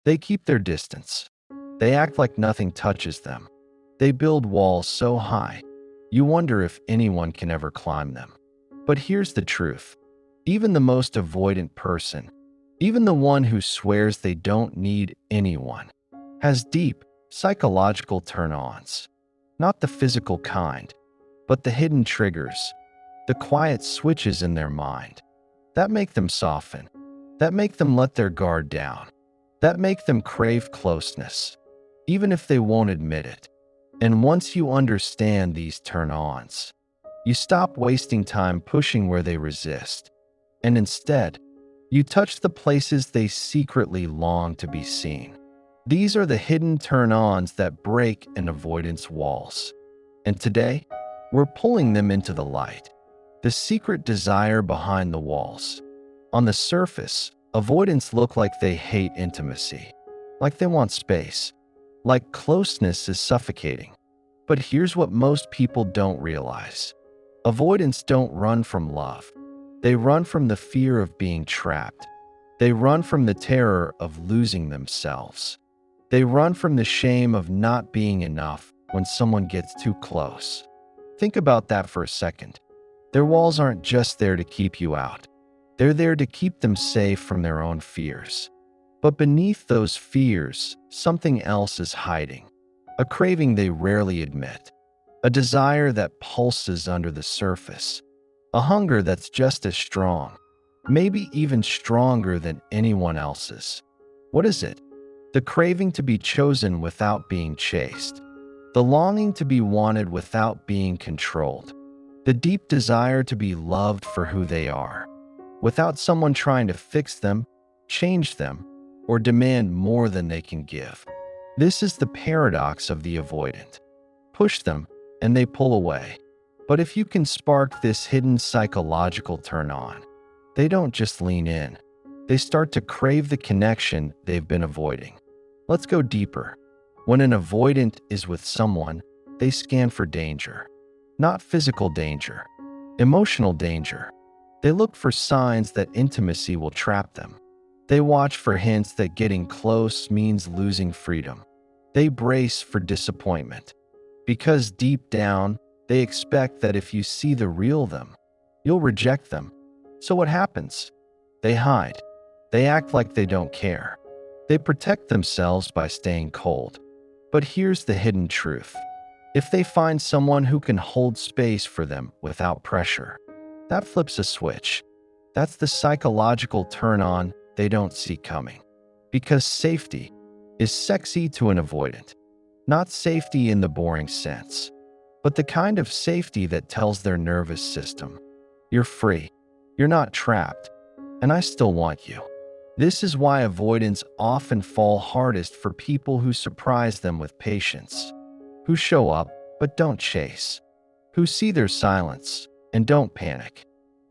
They keep their distance. They act like nothing touches them. They build walls so high, you wonder if anyone can ever climb them. But here's the truth. Even the most avoidant person, even the one who swears they don't need anyone, has deep, psychological turn-ons. Not the physical kind, but the hidden triggers, the quiet switches in their mind that make them soften, that make them let their guard down, that make them crave closeness, even if they won't admit it. And once you understand these turn-ons, you stop wasting time pushing where they resist, and instead, you touch the places they secretly long to be seen. These are the hidden turn-ons that break an avoidance walls. And today, we're pulling them into the light. The secret desire behind the walls. On the surface, avoidants look like they hate intimacy, like they want space, like closeness is suffocating. But here's what most people don't realize. Avoidants don't run from love. They run from the fear of being trapped. They run from the terror of losing themselves. They run from the shame of not being enough when someone gets too close. Think about that for a second. Their walls aren't just there to keep you out. They're there to keep them safe from their own fears. But beneath those fears, something else is hiding. A craving they rarely admit. A desire that pulses under the surface. A hunger that's just as strong, maybe even stronger than anyone else's. What is it? The craving to be chosen without being chased. The longing to be wanted without being controlled. The deep desire to be loved for who they are, without someone trying to fix them, change them, or demand more than they can give. This is the paradox of the avoidant. Push them, and they pull away. But if you can spark this hidden psychological turn-on, they don't just lean in. They start to crave the connection they've been avoiding. Let's go deeper. When an avoidant is with someone, they scan for danger. Not physical danger, emotional danger. They look for signs that intimacy will trap them. They watch for hints that getting close means losing freedom. They brace for disappointment. Because deep down, they expect that if you see the real them, you'll reject them. So what happens? They hide. They act like they don't care. They protect themselves by staying cold. But here's the hidden truth. If they find someone who can hold space for them without pressure, that flips a switch. That's the psychological turn-on they don't see coming. Because safety is sexy to an avoidant. Not safety in the boring sense, but the kind of safety that tells their nervous system, you're free, you're not trapped, and I still want you. This is why avoidants often fall hardest for people who surprise them with patience, who show up but don't chase, who see their silence and don't panic,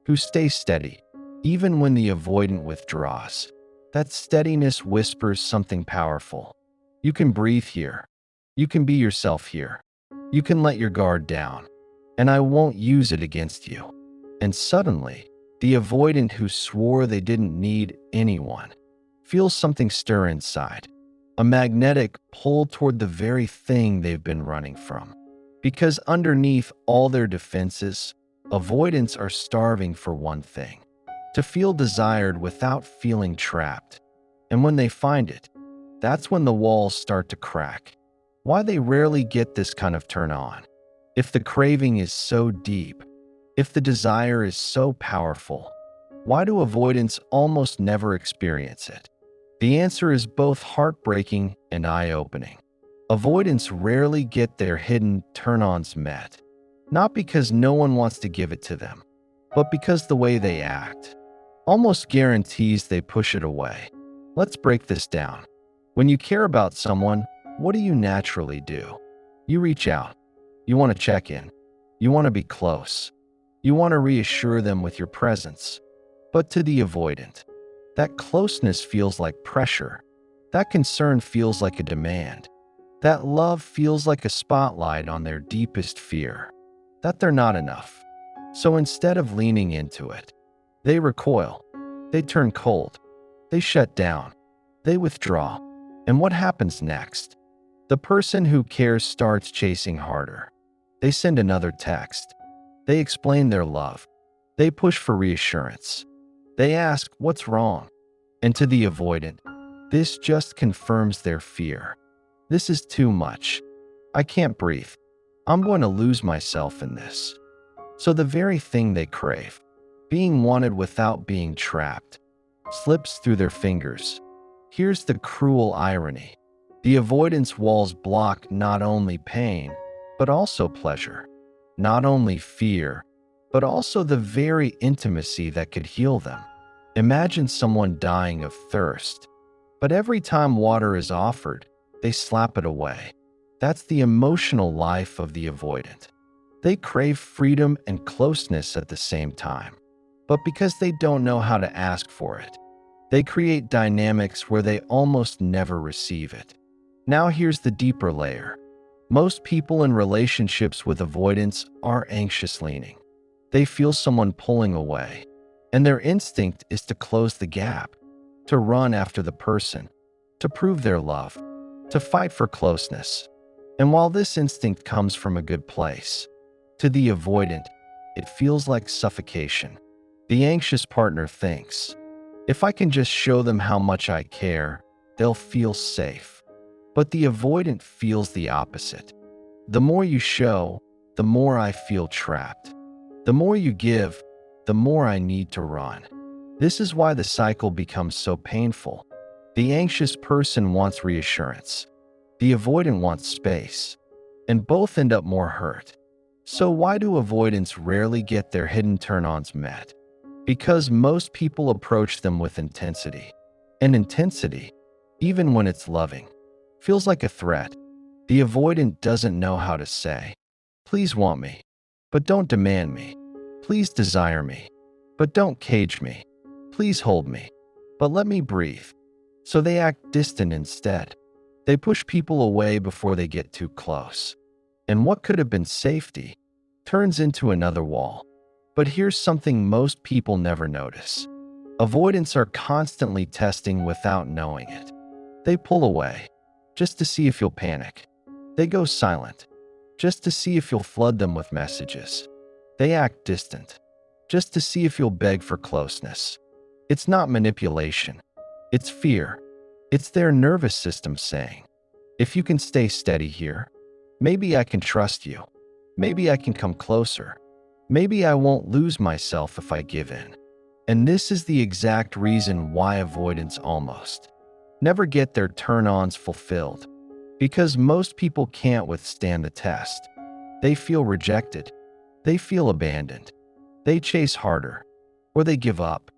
who stay steady even when the avoidant withdraws. That steadiness whispers something powerful. You can breathe here. You can be yourself here. You can let your guard down, and I won't use it against you. And suddenly, the avoidant who swore they didn't need anyone feels something stir inside, a magnetic pull toward the very thing they've been running from. Because underneath all their defenses, avoidants are starving for one thing: to feel desired without feeling trapped. And when they find it, that's when the walls start to crack. Why they rarely get this kind of turn on. If the craving is so deep, if the desire is so powerful, why do avoidants almost never experience it? The answer is both heartbreaking and eye-opening. Avoidants rarely get their hidden turn-ons met, not because no one wants to give it to them, but because the way they act almost guarantees they push it away. Let's break this down. When you care about someone, what do you naturally do? You reach out. You want to check in. You want to be close. You want to reassure them with your presence. But to the avoidant, that closeness feels like pressure. That concern feels like a demand. That love feels like a spotlight on their deepest fear, that they're not enough. So instead of leaning into it, they recoil. They turn cold. They shut down. They withdraw. And what happens next? The person who cares starts chasing harder. They send another text. They explain their love. They push for reassurance. They ask, "What's wrong?" And to the avoidant, this just confirms their fear. This is too much. I can't breathe. I'm going to lose myself in this. So the very thing they crave, being wanted without being trapped, slips through their fingers. Here's the cruel irony. The avoidance walls block not only pain, but also pleasure. Not only fear, but also the very intimacy that could heal them. Imagine someone dying of thirst, but every time water is offered, they slap it away. That's the emotional life of the avoidant. They crave freedom and closeness at the same time, but because they don't know how to ask for it, they create dynamics where they almost never receive it. Now here's the deeper layer. Most people in relationships with avoidance are anxious leaning. They feel someone pulling away, and their instinct is to close the gap, to run after the person, to prove their love, to fight for closeness. And while this instinct comes from a good place, to the avoidant, it feels like suffocation. The anxious partner thinks, if I can just show them how much I care, they'll feel safe. But the avoidant feels the opposite. The more you show, the more I feel trapped. The more you give, the more I need to run. This is why the cycle becomes so painful. The anxious person wants reassurance. The avoidant wants space. And both end up more hurt. So why do avoidants rarely get their hidden turn-ons met? Because most people approach them with intensity. And intensity, even when it's loving, feels like a threat. The avoidant doesn't know how to say, "Please want me, but don't demand me. Please desire me, but don't cage me. Please hold me, but let me breathe." So they act distant instead. They push people away before they get too close. And what could have been safety turns into another wall. But here's something most people never notice. Avoidants are constantly testing without knowing it. They pull away, just to see if you'll panic. They go silent, just to see if you'll flood them with messages. They act distant, just to see if you'll beg for closeness. It's not manipulation. It's fear. It's their nervous system saying, if you can stay steady here, maybe I can trust you. Maybe I can come closer. Maybe I won't lose myself if I give in. And this is the exact reason why avoidants almost never get their turn-ons fulfilled. Because most people can't withstand the test. They feel rejected. They feel abandoned. They chase harder, or they give up.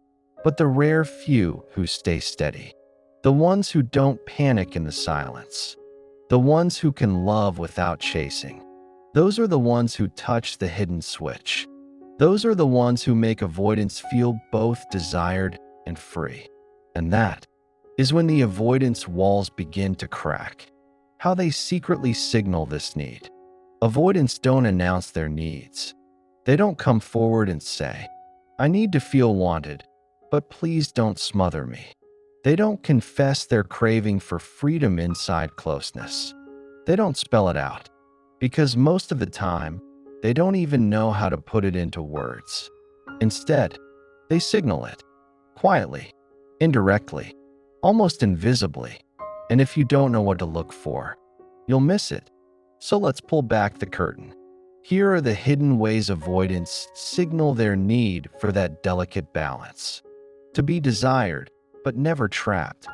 But the rare few who stay steady, the ones who don't panic in the silence, the ones who can love without chasing, those are the ones who touch the hidden switch. Those are the ones who make avoidance feel both desired and free. And that is when the avoidance walls begin to crack. How they secretly signal this need. Avoidants don't announce their needs. They don't come forward and say, "I need to feel wanted, but please don't smother me." They don't confess their craving for freedom inside closeness. They don't spell it out, because most of the time, they don't even know how to put it into words. Instead, they signal it, quietly, indirectly, almost invisibly. And if you don't know what to look for, you'll miss it. So let's pull back the curtain. Here are the hidden ways avoidants signal their need for that delicate balance. To be desired, but never trapped.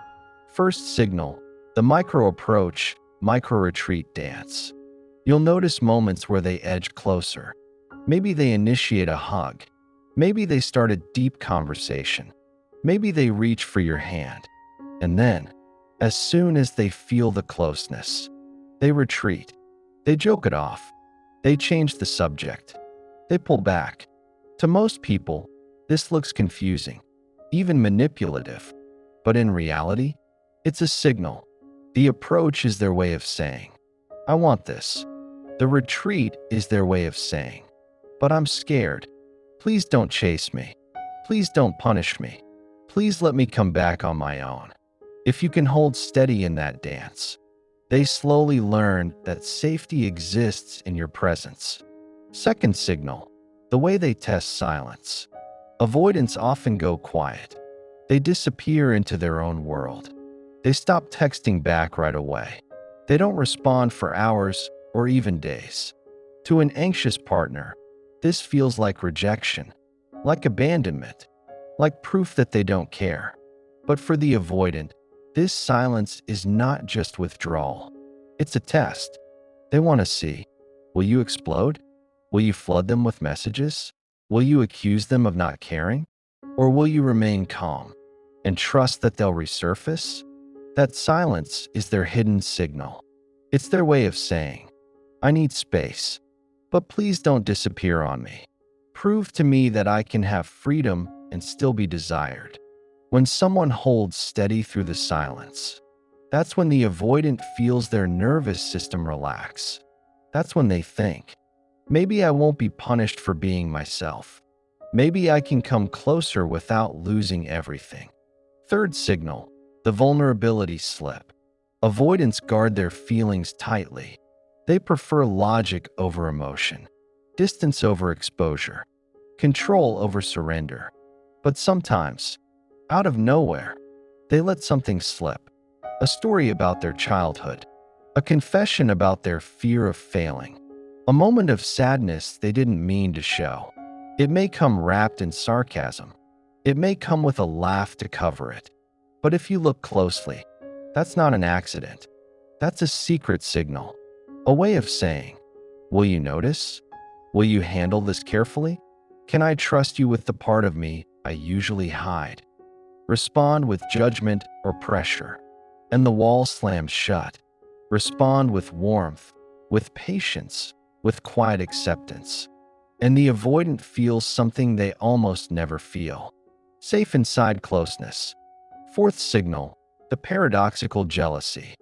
First signal, the micro-approach, micro-retreat dance. You'll notice moments where they edge closer. Maybe they initiate a hug. Maybe they start a deep conversation. Maybe they reach for your hand. And then, as soon as they feel the closeness, they retreat. They joke it off. They change the subject. They pull back. To most people, this looks confusing, even manipulative. But in reality, it's a signal. The approach is their way of saying, "I want this." The retreat is their way of saying, "But I'm scared. Please don't chase me. Please don't punish me. Please let me come back on my own." If you can hold steady in that dance, they slowly learn that safety exists in your presence. Second signal, the way they test silence. Avoidants often go quiet. They disappear into their own world. They stop texting back right away. They don't respond for hours or even days. To an anxious partner, this feels like rejection, like abandonment, like proof that they don't care. But for the avoidant, this silence is not just withdrawal. It's a test. They want to see, will you explode? Will you flood them with messages? Will you accuse them of not caring? Or will you remain calm and trust that they'll resurface? That silence is their hidden signal. It's their way of saying, I need space, but please don't disappear on me. Prove to me that I can have freedom and still be desired. When someone holds steady through the silence, that's when the avoidant feels their nervous system relax. That's when they think, maybe I won't be punished for being myself. Maybe I can come closer without losing everything. Third signal, the vulnerability slip. Avoidants guard their feelings tightly. They prefer logic over emotion, distance over exposure, control over surrender. But sometimes, out of nowhere, they let something slip. A story about their childhood, a confession about their fear of failing, a moment of sadness they didn't mean to show. It may come wrapped in sarcasm. It may come with a laugh to cover it. But if you look closely, that's not an accident. That's a secret signal, a way of saying, will you notice? Will you handle this carefully? Can I trust you with the part of me I usually hide? Respond with judgment or pressure, and the wall slams shut. Respond with warmth, with patience, with quiet acceptance. And the avoidant feels something they almost never feel. Safe inside closeness. Fourth signal, the paradoxical jealousy.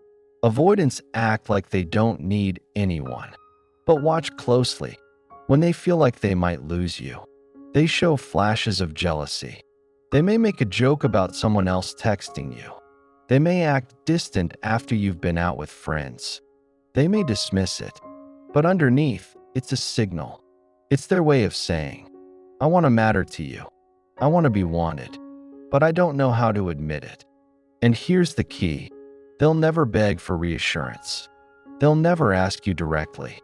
Avoidants act like they don't need anyone. But watch closely. When they feel like they might lose you, they show flashes of jealousy. They may make a joke about someone else texting you. They may act distant after you've been out with friends. They may dismiss it. But underneath, it's a signal. It's their way of saying, I want to matter to you. I want to be wanted. But I don't know how to admit it. And here's the key. They'll never beg for reassurance. They'll never ask you directly.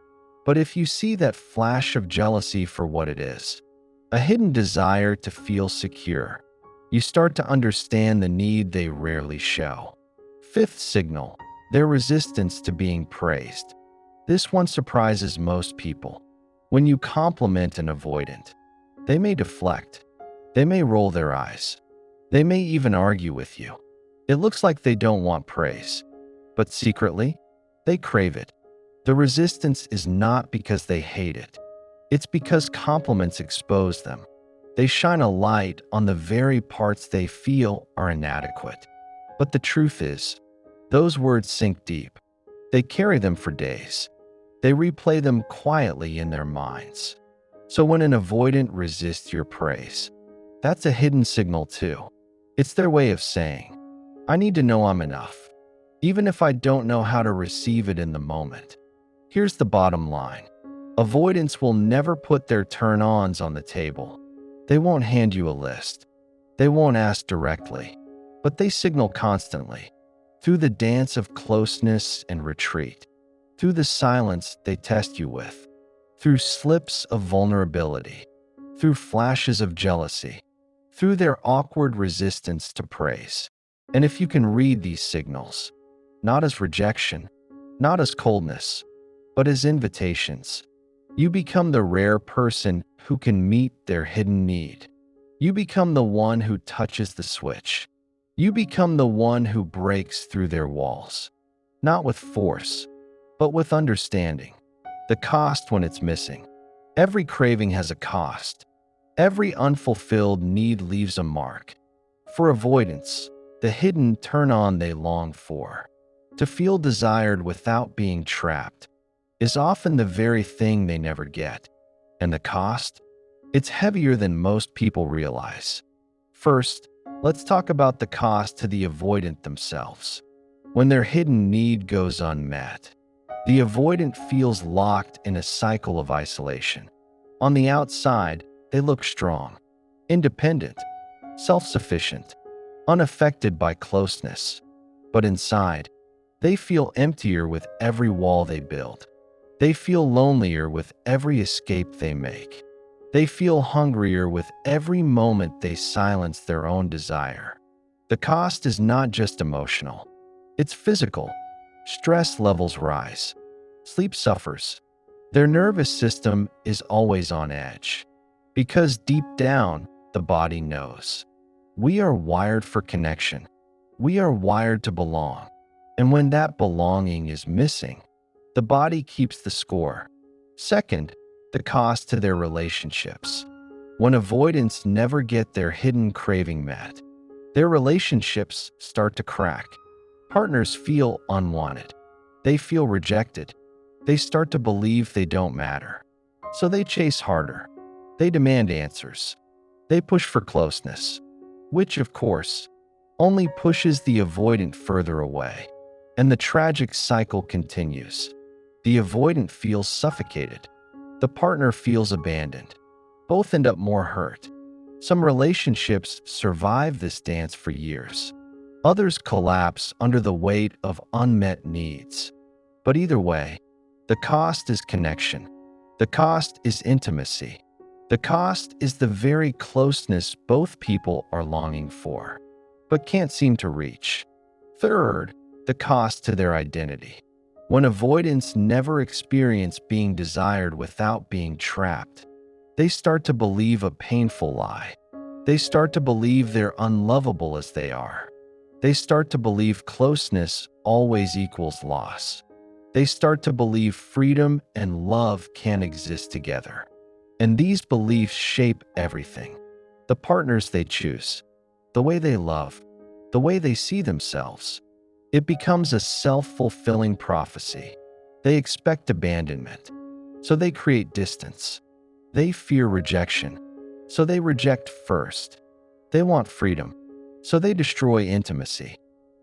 But if you see that flash of jealousy for what it is, a hidden desire to feel secure, you start to understand the need they rarely show. Fifth signal, their resistance to being praised. This one surprises most people. When you compliment an avoidant, they may deflect. They may roll their eyes. They may even argue with you. It looks like they don't want praise, but secretly, they crave it. The resistance is not because they hate it. It's because compliments expose them. They shine a light on the very parts they feel are inadequate. But the truth is, those words sink deep. They carry them for days. They replay them quietly in their minds. So when an avoidant resists your praise, that's a hidden signal too. It's their way of saying, I need to know I'm enough, even if I don't know how to receive it in the moment. Here's the bottom line. Avoidants will never put their turn-ons on the table. They won't hand you a list. They won't ask directly, but they signal constantly, through the dance of closeness and retreat, through the silence they test you with, through slips of vulnerability, through flashes of jealousy, through their awkward resistance to praise. And if you can read these signals, not as rejection, not as coldness, but as invitations, you become the rare person who can meet their hidden need. You become the one who touches the switch. You become the one who breaks through their walls, not with force, but with understanding. The cost when it's missing. Every craving has a cost. Every unfulfilled need leaves a mark. For avoidance, the hidden turn-on they long for, to feel desired without being trapped, is often the very thing they never get. And the cost? It's heavier than most people realize. First, Let's talk about the cost to the avoidant themselves. When their hidden need goes unmet, the avoidant feels locked in a cycle of isolation. On the outside, they look strong, independent, self-sufficient, unaffected by closeness. But inside, they feel emptier with every wall they build. They feel lonelier with every escape they make. They feel hungrier with every moment they silence their own desire. The cost is not just emotional, it's physical. Stress levels rise. Sleep suffers. Their nervous system is always on edge. Because deep down, the body knows. We are wired for connection. We are wired to belong. And when that belonging is missing, the body keeps the score. Second, the cost to their relationships. When avoidants never get their hidden craving met, their relationships start to crack. Partners feel unwanted. They feel rejected. They start to believe they don't matter. So they chase harder. They demand answers. They push for closeness, which, of course, only pushes the avoidant further away. And the tragic cycle continues. The avoidant feels suffocated. The partner feels abandoned. Both end up more hurt. Some relationships survive this dance for years. Others collapse under the weight of unmet needs. But either way, the cost is connection. The cost is intimacy. The cost is the very closeness both people are longing for, but can't seem to reach. Third, the cost to their identity. When avoidants never experience being desired without being trapped, they start to believe a painful lie. They start to believe they're unlovable as they are. They start to believe closeness always equals loss. They start to believe freedom and love can't exist together. And these beliefs shape everything. The partners they choose, the way they love, the way they see themselves. It becomes a self-fulfilling prophecy. They expect abandonment, so they create distance. They fear rejection, so they reject first. They want freedom, so they destroy intimacy.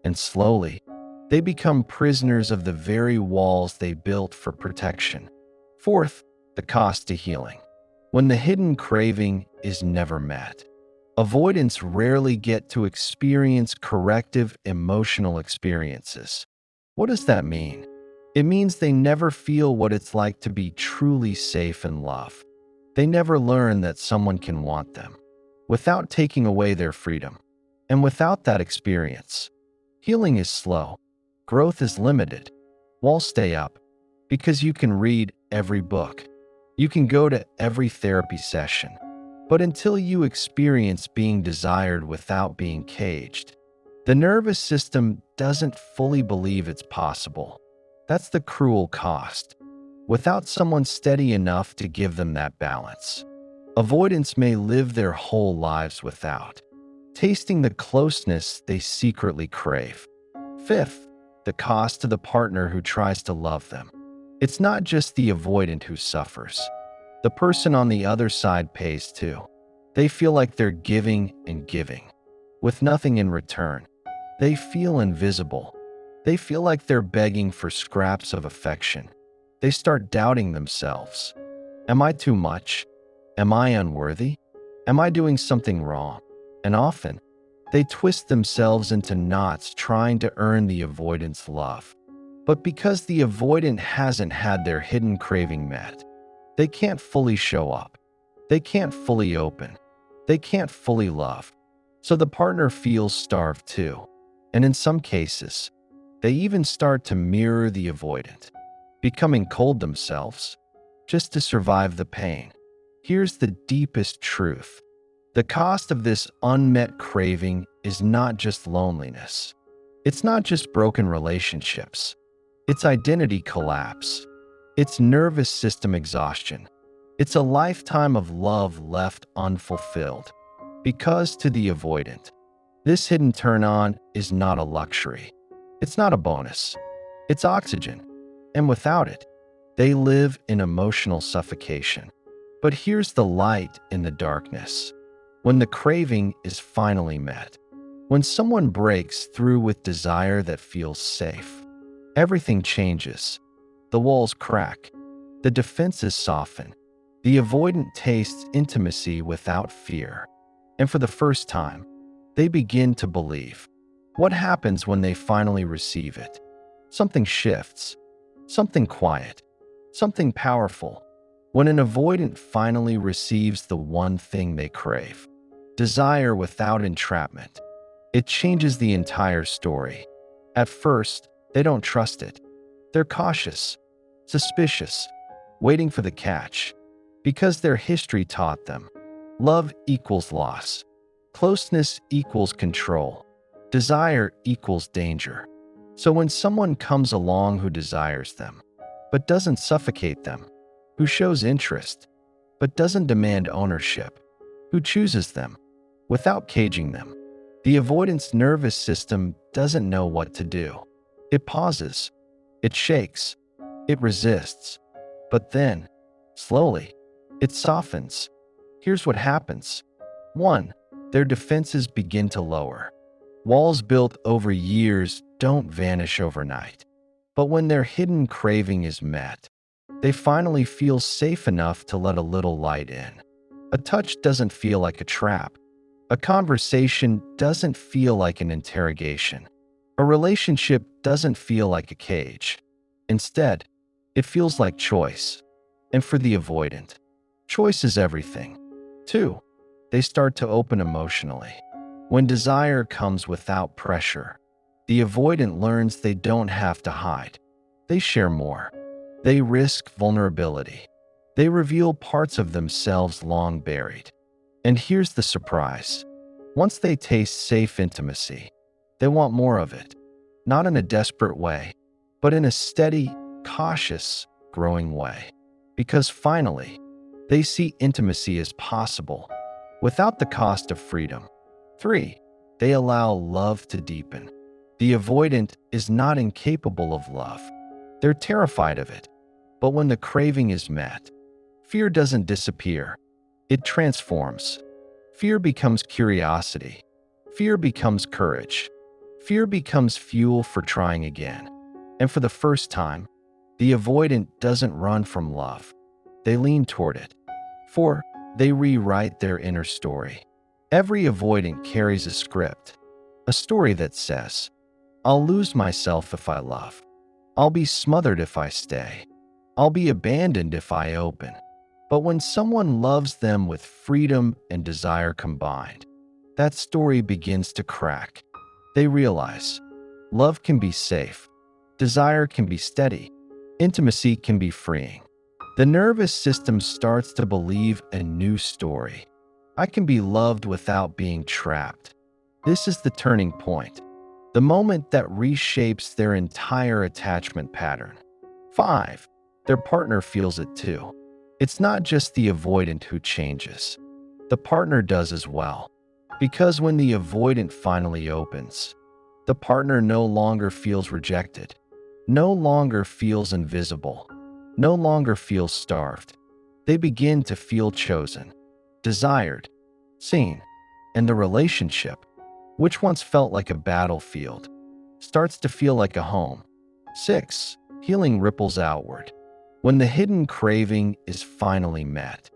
And slowly, they become prisoners of the very walls they built for protection. Fourth, the cost to healing. When the hidden craving is never met, avoidants rarely get to experience corrective emotional experiences. What does that mean? It means they never feel what it's like to be truly safe and loved. They never learn that someone can want them without taking away their freedom. And without that experience, healing is slow, growth is limited. Walls stay up because you can read every book. You can go to every therapy session. But until you experience being desired without being caged, the nervous system doesn't fully believe it's possible. That's the cruel cost. Without someone steady enough to give them that balance, avoidants may live their whole lives without tasting the closeness they secretly crave. Fifth, the cost to the partner who tries to love them. It's not just the avoidant who suffers. The person on the other side pays too. They feel like they're giving and giving, with nothing in return. They feel invisible. They feel like they're begging for scraps of affection. They start doubting themselves. Am I too much? Am I unworthy? Am I doing something wrong? And often, they twist themselves into knots trying to earn the avoidant's love. But because the avoidant hasn't had their hidden craving met, they can't fully show up. They can't fully open. They can't fully love. So the partner feels starved too. And in some cases, they even start to mirror the avoidant, becoming cold themselves just to survive the pain. Here's the deepest truth. The cost of this unmet craving is not just loneliness. It's not just broken relationships. It's identity collapse. It's nervous system exhaustion. It's a lifetime of love left unfulfilled. Because to the avoidant, this hidden turn-on is not a luxury. It's not a bonus. It's oxygen. And without it, they live in emotional suffocation. But here's the light in the darkness. When the craving is finally met, When someone breaks through with desire that feels safe, everything changes. The walls crack, the defenses soften. The avoidant tastes intimacy without fear. And for the first time, they begin to believe. What happens when they finally receive it? Something shifts, something quiet, something powerful. When an avoidant finally receives the one thing they crave, desire without entrapment, it changes the entire story. At first, they don't trust it. They're cautious, suspicious, waiting for the catch, because their history taught them. Love equals loss. Closeness equals control. Desire equals danger. So when someone comes along who desires them, but doesn't suffocate them, who shows interest, but doesn't demand ownership, who chooses them without caging them, the avoidance nervous system doesn't know what to do. It pauses, it shakes, it resists, but then, slowly, it softens. Here's what happens. 1. Their defenses begin to lower. Walls built over years don't vanish overnight. But when their hidden craving is met, they finally feel safe enough to let a little light in. A touch doesn't feel like a trap. A conversation doesn't feel like an interrogation. A relationship doesn't feel like a cage. Instead, it feels like choice. And for the avoidant, choice is everything. 2. They start to open emotionally. When desire comes without pressure, the avoidant learns they don't have to hide. They share more. They risk vulnerability. They reveal parts of themselves long buried. And here's the surprise. Once they taste safe intimacy, they want more of it. Not in a desperate way, but in a steady, cautious, growing way. Because finally, they see intimacy as possible, without the cost of freedom. 3. They allow love to deepen. The avoidant is not incapable of love. They're terrified of it. But when the craving is met, fear doesn't disappear. It transforms. Fear becomes curiosity. Fear becomes courage. Fear becomes fuel for trying again. And for the first time, the avoidant doesn't run from love. They lean toward it. 4. They rewrite their inner story. Every avoidant carries a script, a story that says, I'll lose myself if I love. I'll be smothered if I stay. I'll be abandoned if I open. But when someone loves them with freedom and desire combined, that story begins to crack. They realize love can be safe, desire can be steady, intimacy can be freeing. The nervous system starts to believe a new story. I can be loved without being trapped. This is the turning point, the moment that reshapes their entire attachment pattern. 5. Their partner feels it too. It's not just the avoidant who changes. The partner does as well. Because when the avoidant finally opens, the partner no longer feels rejected, no longer feels invisible, no longer feels starved. They begin to feel chosen, desired, seen, and the relationship, which once felt like a battlefield, starts to feel like a home. 6. Healing ripples outward. When the hidden craving is finally met,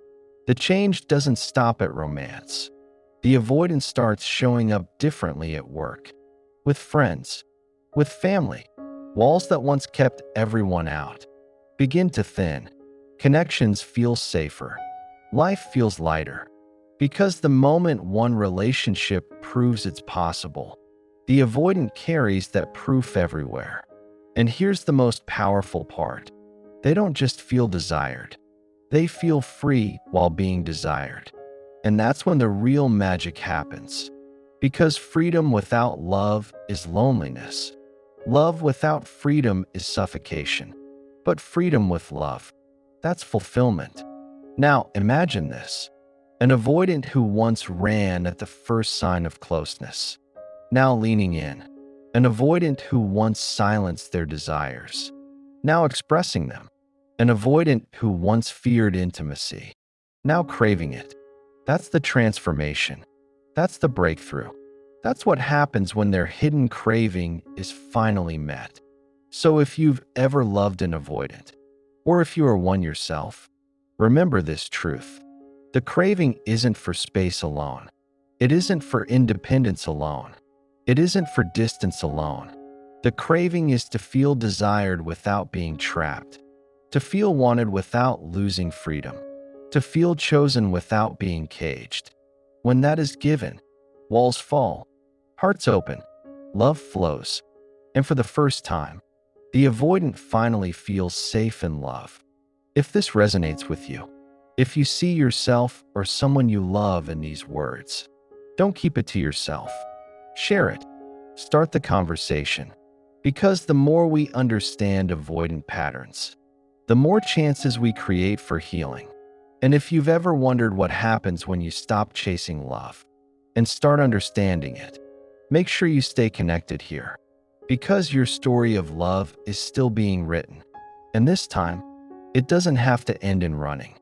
the change doesn't stop at romance. The avoidance starts showing up differently at work, with friends, with family. Walls that once kept everyone out begin to thin. Connections feel safer. Life feels lighter. Because the moment one relationship proves it's possible, the avoidant carries that proof everywhere. And here's the most powerful part. They don't just feel desired. They feel free while being desired. And that's when the real magic happens. Because freedom without love is loneliness. Love without freedom is suffocation. But freedom with love, that's fulfillment. Now imagine this. An avoidant who once ran at the first sign of closeness, now leaning in. An avoidant who once silenced their desires, now expressing them. An avoidant who once feared intimacy, now craving it. That's the transformation. That's the breakthrough. That's what happens when their hidden craving is finally met. So if you've ever loved an avoidant, or if you are one yourself, remember this truth. The craving isn't for space alone. It isn't for independence alone. It isn't for distance alone. The craving is to feel desired without being trapped, to feel wanted without losing freedom, to feel chosen without being caged. When that is given, walls fall, hearts open, love flows, and for the first time, the avoidant finally feels safe in love. If this resonates with you, if you see yourself or someone you love in these words, don't keep it to yourself. Share it. Start the conversation. Because the more we understand avoidant patterns, the more chances we create for healing. And if you've ever wondered what happens when you stop chasing love and start understanding it, make sure you stay connected here, because your story of love is still being written. And this time, it doesn't have to end in running.